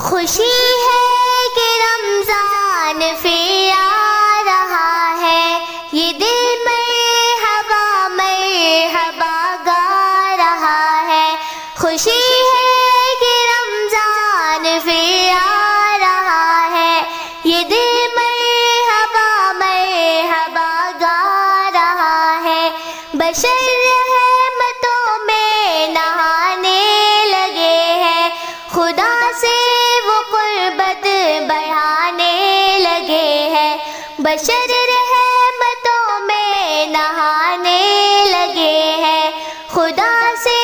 خوشی ہے کہ رمضان پھر آ رہا ہے، یہ دل مرحبا مرحبا گا رہا ہے۔ خوشی ہے کہ رمضان پھر آ رہا ہے، یہ دل مرحبا مرحبا گا رہا ہے۔ بشر رحمتوں میں نہانے لگے ہیں، خدا سے وہ قربت بڑھانے لگے ہیں۔ بشر رحمتوں میں نہانے لگے ہیں، خدا سے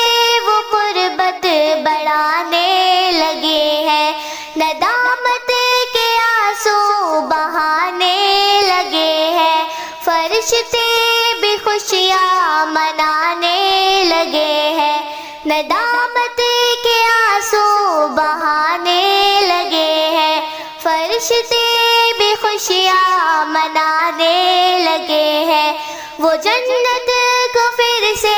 وہ قربت بڑھانے لگے ہیں۔ ندامت کے آنسو بہانے لگے ہیں، فرشتے بھی خوشیاں منانے لگے ہیں۔ ندامت کے آنسو بہانے لگے ہیں، فرشتے بھی خوشیاں منانے لگے ہیں۔ وہ جنت کو پھر سے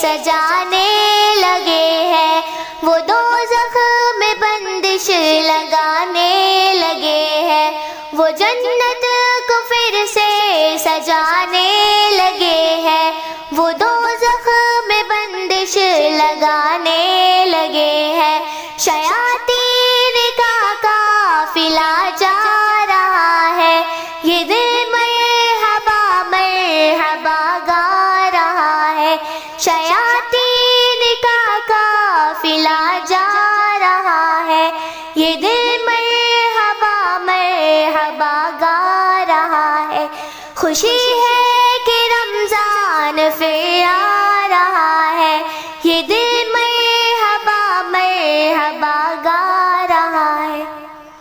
سجانے لگے ہیں، وہ دوزخ میں بندش لگانے لگے ہیں۔ وہ جنت کو پھر سے سجانے لگے ہیں، وہ دوزخ میں بندش لگانے لگے ہیں۔ شیاطین کا قافلہ جا رہا ہے، یہ دل مرحبا مرحبا گا رہا ہے۔ شیاطین کا قافلہ جا رہا ہے، یہ دل مرحبا مرحبا گا رہا ہے۔ خوشی ہے